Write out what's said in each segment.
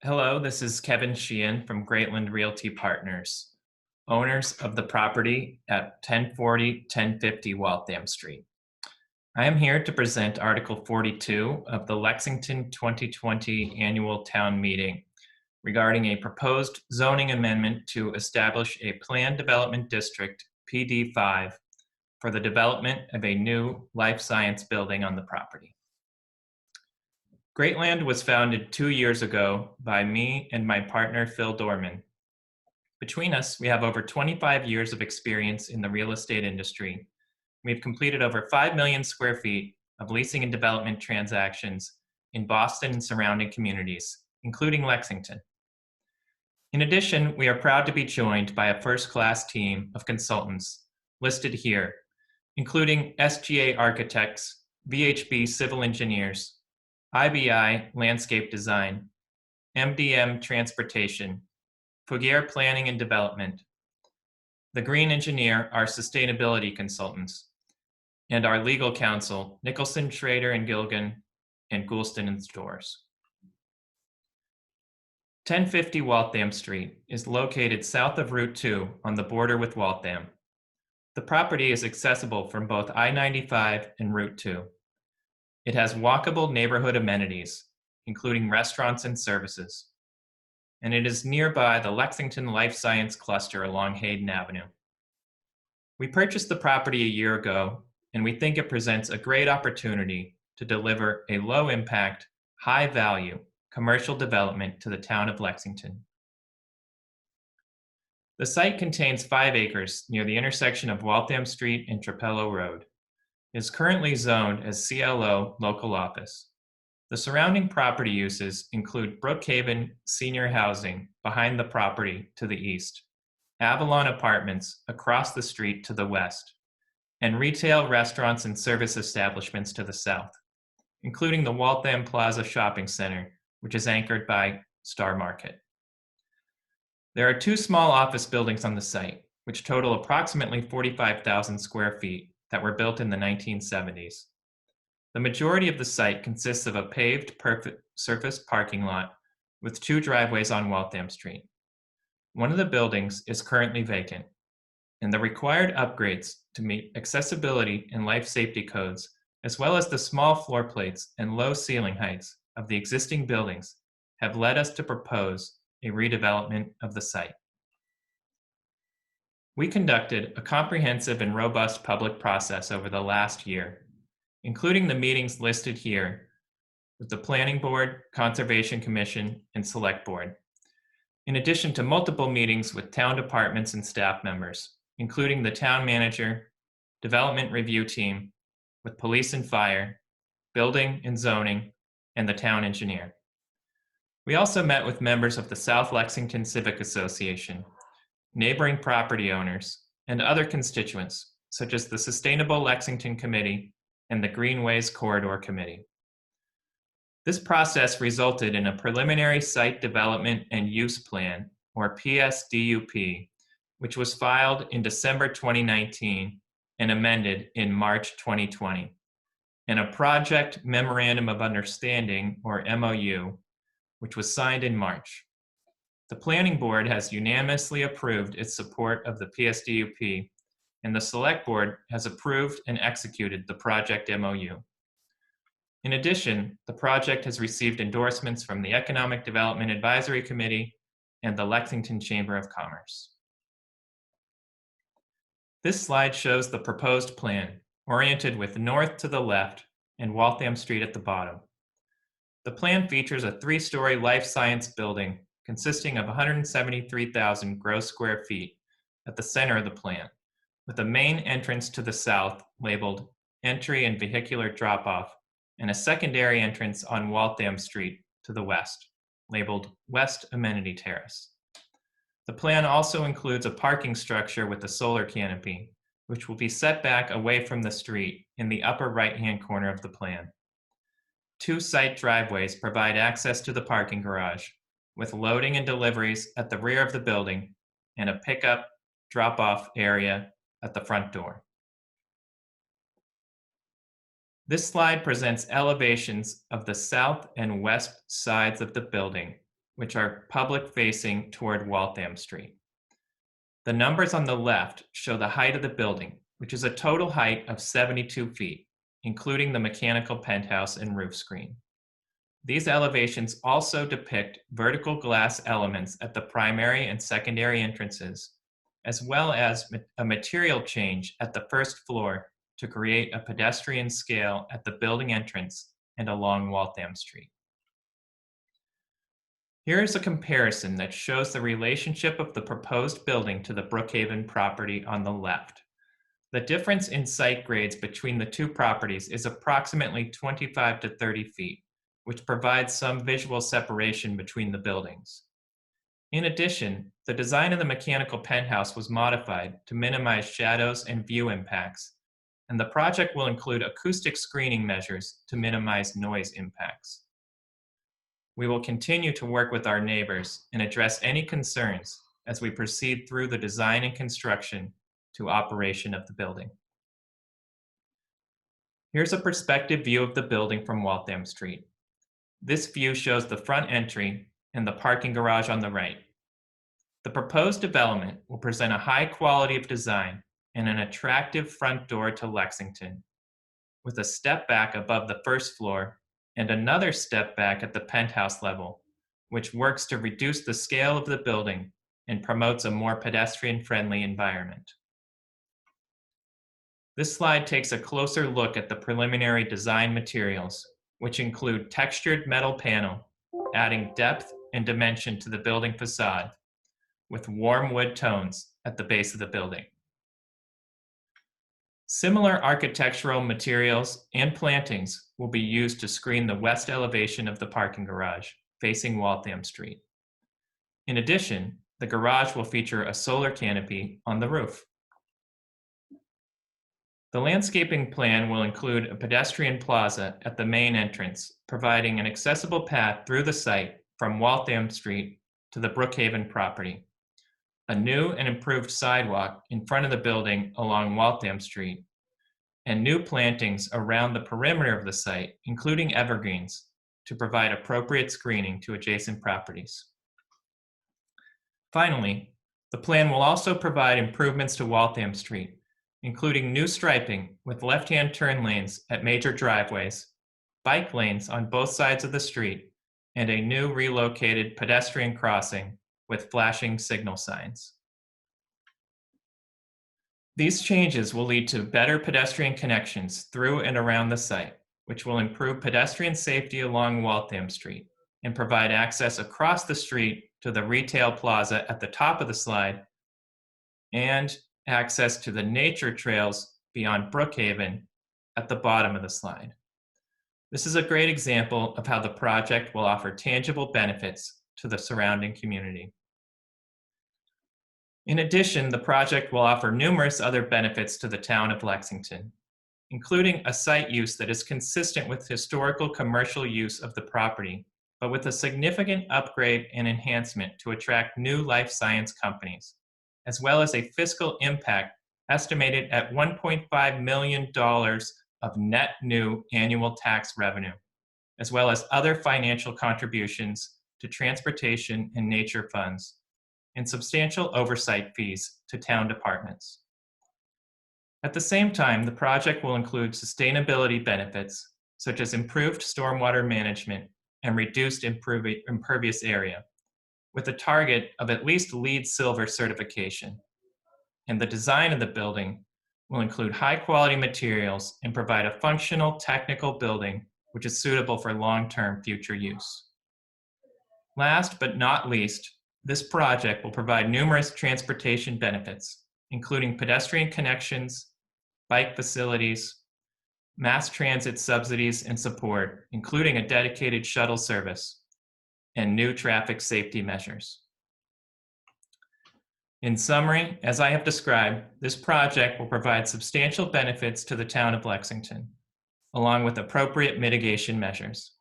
Hello, this is Kevin Sheehan from Greatland Realty Partners, owners of the property at 1040 1050 Waltham Street. I am here to present Article 42 of the Lexington 2020 Annual Town Meeting regarding a proposed zoning amendment to establish a Planned Development District, PD5, for the development of a new life science building on the property. Greatland was founded 2 years ago by me and my partner, Phil Dorman. Between us, we have over 25 years of experience in the real estate industry. We've completed over 5 million square feet of leasing and development transactions in Boston and surrounding communities, including Lexington. In addition, we are proud to be joined by a first-class team of consultants listed here, including SGA Architects, VHB Civil Engineers, IBI Landscape Design, MDM Transportation, Fogier Planning and Development, the Green Engineer, our sustainability consultants, and our legal counsel, Nicholson, Schrader and Gilgan, and Goulston and Storrs. 1050 Waltham Street is located south of Route 2 on the border with Waltham. The property is accessible from both I-95 and Route 2. It has walkable neighborhood amenities, including restaurants and services, and it is nearby the Lexington Life Science Cluster along Hayden Avenue. We purchased the property a year ago, and we think it presents a great opportunity to deliver a low-impact, high-value commercial development to the town of Lexington. The site contains 5 acres near the intersection of Waltham Street and Trapello Road. It is currently zoned as CLO Local Office. The surrounding property uses include Brookhaven Senior Housing behind the property to the east, Avalon Apartments across the street to the west, and retail, restaurants, and service establishments to the south, including the Waltham Plaza Shopping Center, which is anchored by Star Market. There are 2 small office buildings on the site, which total approximately 45,000 square feet that were built in the 1970s. The majority of the site consists of a paved surface parking lot with 2 driveways on Waltham Street. One of the buildings is currently vacant, and the required upgrades to meet accessibility and life safety codes, as well as the small floor plates and low ceiling heights of the existing buildings, have led us to propose a redevelopment of the site. We conducted a comprehensive and robust public process over the last year, including the meetings listed here with the Planning Board, Conservation Commission, and Select Board, in addition to multiple meetings with town departments and staff members, including the town manager, development review team, with police and fire, building and zoning, and the town engineer. We also met with members of the South Lexington Civic Association, neighboring property owners, and other constituents, such as the Sustainable Lexington Committee and the Greenways Corridor Committee. This process resulted in a preliminary site development and use plan, or PSDUP, which was filed in December 2019 and amended in March 2020, and a project memorandum of understanding, or MOU, which was signed in March. The Planning Board has unanimously approved its support of the PSDUP, and the Select Board has approved and executed the project MOU. In addition, the project has received endorsements from the Economic Development Advisory Committee and the Lexington Chamber of Commerce. This slide shows the proposed plan, oriented with north to the left and Waltham Street at the bottom. The plan features a 3-story life science building consisting of 173,000 gross square feet at the center of the plan, with a main entrance to the south labeled Entry and Vehicular Drop-Off, and a secondary entrance on Waltham Street to the west, labeled West Amenity Terrace. The plan also includes a parking structure with a solar canopy, which will be set back away from the street in the upper right-hand corner of the plan. 2 site driveways provide access to the parking garage, with loading and deliveries at the rear of the building and a pickup drop-off area at the front door. This slide presents elevations of the south and west sides of the building which are public facing toward Waltham Street. The numbers on the left show the height of the building, which is a total height of 72 feet, including the mechanical penthouse and roof screen. These elevations also depict vertical glass elements at the primary and secondary entrances, as well as a material change at the first floor to create a pedestrian scale at the building entrance and along Waltham Street. Here is a comparison that shows the relationship of the proposed building to the Brookhaven property on the left. The difference in site grades between the two properties is approximately 25 to 30 feet, which provides some visual separation between the buildings. In addition, the design of the mechanical penthouse was modified to minimize shadows and view impacts, and the project will include acoustic screening measures to minimize noise impacts. We will continue to work with our neighbors and address any concerns as we proceed through the design and construction to operation of the building. Here's a perspective view of the building from Waltham Street. This view shows the front entry and the parking garage on the right. The proposed development will present a high quality of design and an attractive front door to Lexington, with a step back above the first floor and another step back at the penthouse level, which works to reduce the scale of the building and promotes a more pedestrian-friendly environment. This slide takes a closer look at the preliminary design materials, which include textured metal panel, adding depth and dimension to the building facade, with warm wood tones at the base of the building. Similar architectural materials and plantings will be used to screen the west elevation of the parking garage facing Waltham Street. In addition, the garage will feature a solar canopy on the roof. The landscaping plan will include a pedestrian plaza at the main entrance, providing an accessible path through the site from Waltham Street to the Brookhaven property, a new and improved sidewalk in front of the building along Waltham Street, and new plantings around the perimeter of the site, including evergreens, to provide appropriate screening to adjacent properties. Finally, the plan will also provide improvements to Waltham Street, including new striping with left-hand turn lanes at major driveways, bike lanes on both sides of the street, and a new relocated pedestrian crossing with flashing signal signs. These changes will lead to better pedestrian connections through and around the site, which will improve pedestrian safety along Waltham Street and provide access across the street to the retail plaza at the top of the slide and access to the nature trails beyond Brookhaven at the bottom of the slide. This is a great example of how the project will offer tangible benefits to the surrounding community. In addition, the project will offer numerous other benefits to the town of Lexington, including a site use that is consistent with historical commercial use of the property, but with a significant upgrade and enhancement to attract new life science companies, as well as a fiscal impact estimated at $1.5 million of net new annual tax revenue, as well as other financial contributions to transportation and nature funds, and substantial oversight fees to town departments. At the same time, the project will include sustainability benefits, such as improved stormwater management and reduced impervious area, with a target of at least LEED Silver certification. And the design of the building will include high-quality materials and provide a functional, technical building which is suitable for long-term future use. Last but not least, this project will provide numerous transportation benefits, including pedestrian connections, bike facilities, mass transit subsidies and support, including a dedicated shuttle service, and new traffic safety measures. In summary, as I have described, this project will provide substantial benefits to the town of Lexington, along with appropriate mitigation measures.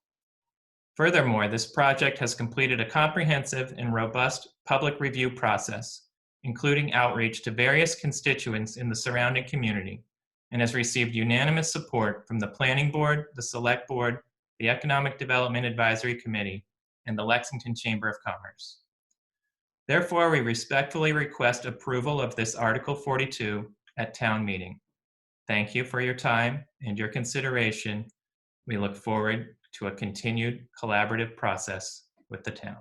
Furthermore, this project has completed a comprehensive and robust public review process, including outreach to various constituents in the surrounding community, and has received unanimous support from the Planning Board, the Select Board, the Economic Development Advisory Committee, and the Lexington Chamber of Commerce. Therefore, we respectfully request approval of this Article 42 at town meeting. Thank you for your time and your consideration. We look forward to a continued collaborative process with the town.